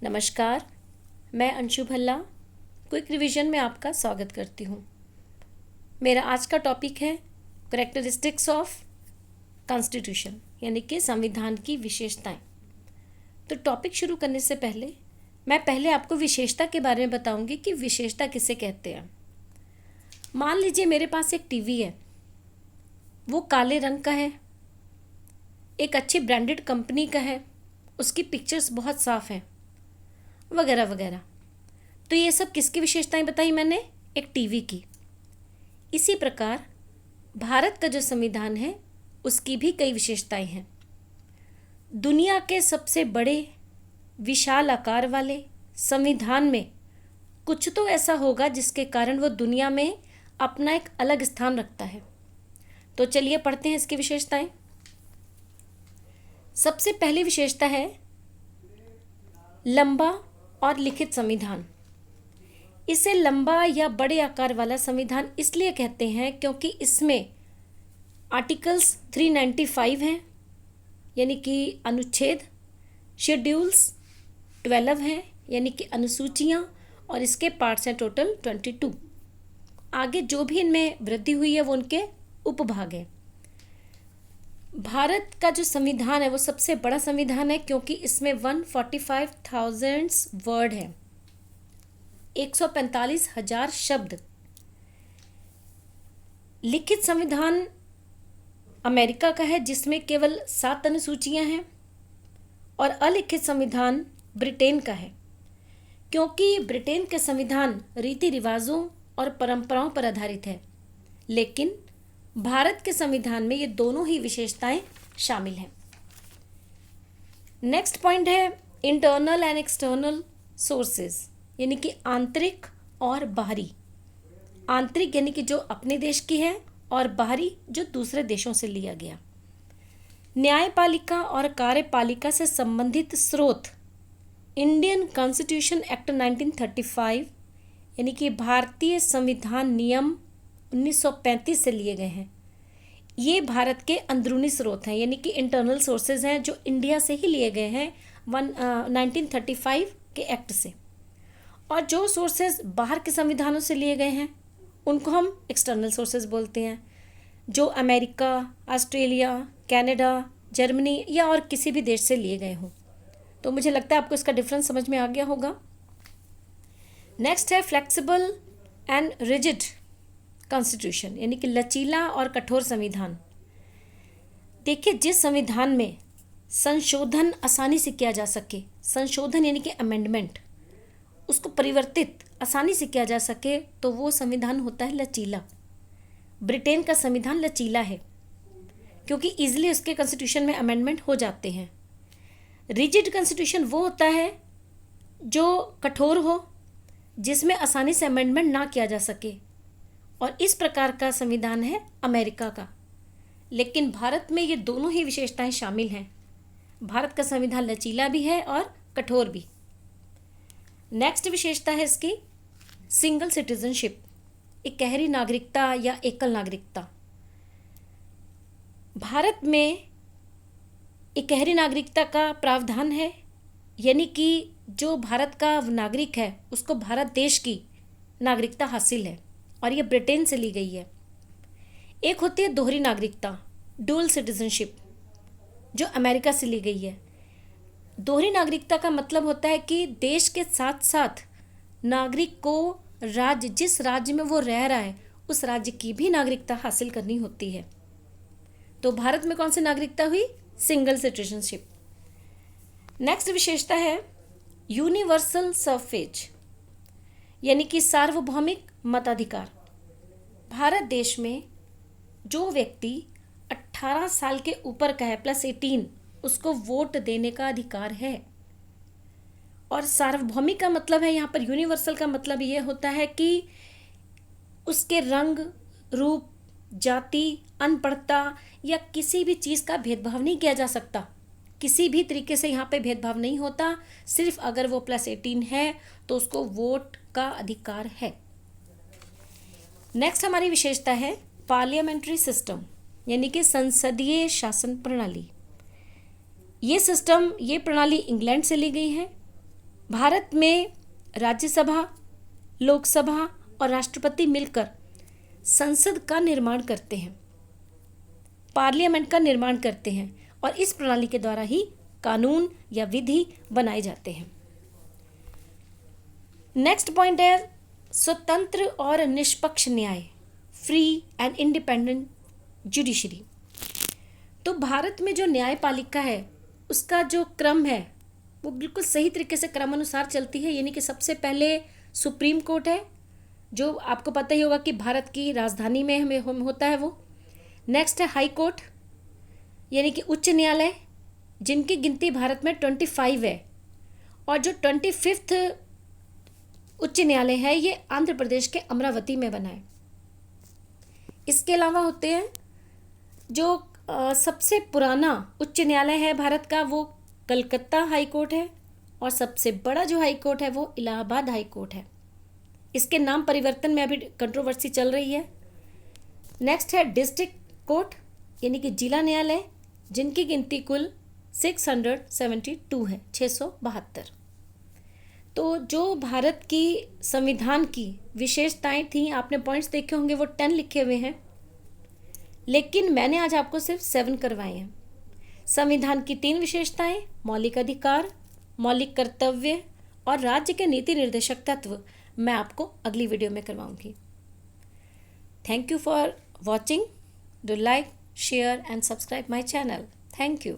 नमस्कार, मैं Anshu Bhalla quick revision में आपका स्वागत करती हूँ। मेरा आज का टॉपिक है करेक्टरिस्टिक्स ऑफ कॉन्स्टिट्यूशन यानी कि संविधान की विशेषताएं। तो टॉपिक शुरू करने से पहले मैं आपको विशेषता के बारे में बताऊंगी कि विशेषता किसे कहते हैं। मान लीजिए मेरे पास एक टीवी है, वो काले रंग का है, एक अच्छी ब्रांडेड कंपनी का है, उसकी पिक्चर्स बहुत साफ़ हैं वगैरह वगैरह। तो ये सब किसकी विशेषताएं बताई मैंने? एक टीवी की। इसी प्रकार भारत का जो संविधान है उसकी भी कई विशेषताएं हैं। दुनिया के सबसे बड़े विशाल आकार वाले संविधान में कुछ तो ऐसा होगा जिसके कारण वो दुनिया में अपना एक अलग स्थान रखता है। तो चलिए पढ़ते हैं इसकी विशेषताएं। सबसे पहली विशेषता है लंबा और लिखित संविधान। इसे लंबा या बड़े आकार वाला संविधान इसलिए कहते हैं क्योंकि इसमें आर्टिकल्स 395 हैं यानी कि अनुच्छेद, शेड्यूल्स 12 हैं यानी कि अनुसूचियाँ, और इसके पार्ट्स हैं टोटल 22। आगे जो भी इनमें वृद्धि हुई है वो उनके उपभाग हैं। भारत का जो संविधान है वो सबसे बड़ा संविधान है क्योंकि इसमें 145,000 वर्ड है, 145,000 शब्द। लिखित संविधान अमेरिका का है जिसमें केवल 7 अनुसूचियां हैं, और अलिखित संविधान ब्रिटेन का है क्योंकि ब्रिटेन के संविधान रीति रिवाजों और परंपराओं पर आधारित है, लेकिन भारत के संविधान में ये दोनों ही विशेषताएं शामिल हैं। नेक्स्ट पॉइंट है इंटरनल एंड एक्सटर्नल सोर्सेज यानी कि आंतरिक और बाहरी। आंतरिक यानी कि जो अपने देश की है, और बाहरी जो दूसरे देशों से लिया गया। न्यायपालिका और कार्यपालिका से संबंधित स्रोत इंडियन कॉन्स्टिट्यूशन एक्ट 1935 यानी कि भारतीय संविधान नियम 1935 से लिए गए हैं। ये भारत के अंदरूनी स्रोत हैं यानी कि इंटरनल सोर्सेज हैं जो इंडिया से ही लिए गए हैं 1935 के एक्ट से। और जो सोर्सेज बाहर के संविधानों से लिए गए हैं उनको हम एक्सटर्नल सोर्सेज बोलते हैं, जो अमेरिका, ऑस्ट्रेलिया, कनाडा, जर्मनी या और किसी भी देश से लिए गए हों। तो मुझे लगता है आपको इसका डिफरेंस समझ में आ गया होगा। नेक्स्ट है फ्लेक्सिबल एंड रिजिड कॉन्स्टिट्यूशन यानी कि लचीला और कठोर संविधान। देखिए, जिस संविधान में संशोधन आसानी से किया जा सके, संशोधन यानी कि अमेंडमेंट, उसको परिवर्तित आसानी से किया जा सके, तो वो संविधान होता है लचीला। ब्रिटेन का संविधान लचीला है क्योंकि इजीली उसके कॉन्स्टिट्यूशन में अमेंडमेंट हो जाते हैं। रिजिड कॉन्स्टिट्यूशन वो होता है जो कठोर हो, जिसमें आसानी से अमेंडमेंट ना किया जा सके, और इस प्रकार का संविधान है अमेरिका का। लेकिन भारत में ये दोनों ही विशेषताएं शामिल हैं। भारत का संविधान लचीला भी है और कठोर भी। नेक्स्ट विशेषता है इसकी सिंगल सिटीजनशिप, इकहरी नागरिकता या एकल नागरिकता। भारत में इकहरी नागरिकता का प्रावधान है यानी कि जो भारत का नागरिक है उसको भारत देश की नागरिकता हासिल है, और ये ब्रिटेन से ली गई है। एक होती है दोहरी नागरिकता, डुअल सिटीजनशिप, जो अमेरिका से ली गई है। दोहरी नागरिकता का मतलब होता है कि देश के साथ साथ नागरिक को राज्य, जिस राज्य में वो रह रहा है उस राज्य की भी नागरिकता हासिल करनी होती है। तो भारत में कौन सी नागरिकता हुई? Single citizenship. नेक्स्ट विशेषता है यूनिवर्सल सफरेज यानी कि सार्वभौमिक मताधिकार। भारत देश में जो व्यक्ति 18 साल के ऊपर का है, +18, उसको वोट देने का अधिकार है। और सार्वभौमिक का मतलब है, यहाँ पर यूनिवर्सल का मतलब ये होता है कि उसके रंग, रूप, जाति, अनपढ़ता या किसी भी चीज़ का भेदभाव नहीं किया जा सकता। किसी भी तरीके से यहाँ पे भेदभाव नहीं होता। सिर्फ अगर वो +18 है तो उसको वोट का अधिकार है। नेक्स्ट हमारी विशेषता है पार्लियामेंट्री सिस्टम यानी कि संसदीय शासन प्रणाली। ये प्रणाली इंग्लैंड से ली गई है। भारत में राज्यसभा, लोकसभा और राष्ट्रपति मिलकर संसद का निर्माण करते हैं, पार्लियामेंट का निर्माण करते हैं और इस प्रणाली के द्वारा ही कानून या विधि बनाए जाते हैं। नेक्स्ट पॉइंट है स्वतंत्र और निष्पक्ष न्याय, फ्री एंड इंडिपेंडेंट जुडिशरी। तो भारत में जो न्यायपालिका है उसका जो क्रम है वो बिल्कुल सही तरीके से क्रमानुसार चलती है, यानी कि सबसे पहले सुप्रीम कोर्ट है, जो आपको पता ही होगा कि भारत की राजधानी में हमें होता है वो। नेक्स्ट है हाई कोर्ट, यानी कि उच्च न्यायालय, जिनकी गिनती भारत में 25 है, और जो 25th उच्च न्यायालय है ये आंध्र प्रदेश के अमरावती में बना है। इसके अलावा होते हैं जो सबसे पुराना उच्च न्यायालय है भारत का वो कलकत्ता हाई कोर्ट है, और सबसे बड़ा जो हाई कोर्ट है वो इलाहाबाद हाई कोर्ट है। इसके नाम परिवर्तन में अभी कंट्रोवर्सी चल रही है। नेक्स्ट है डिस्ट्रिक्ट कोर्ट, यानी कि जिला न्यायालय, जिनकी गिनती कुल 672 है, 672। तो जो भारत की संविधान की विशेषताएं थी, आपने पॉइंट्स देखे होंगे, वो 10 लिखे हुए हैं, लेकिन मैंने आज आपको सिर्फ 7 करवाए हैं। संविधान की 3 विशेषताएं, मौलिक अधिकार, मौलिक कर्तव्य और राज्य के नीति निर्देशक तत्व, मैं आपको अगली वीडियो में करवाऊंगी। Thank you for watching. Do like, share and subscribe my channel. Thank you.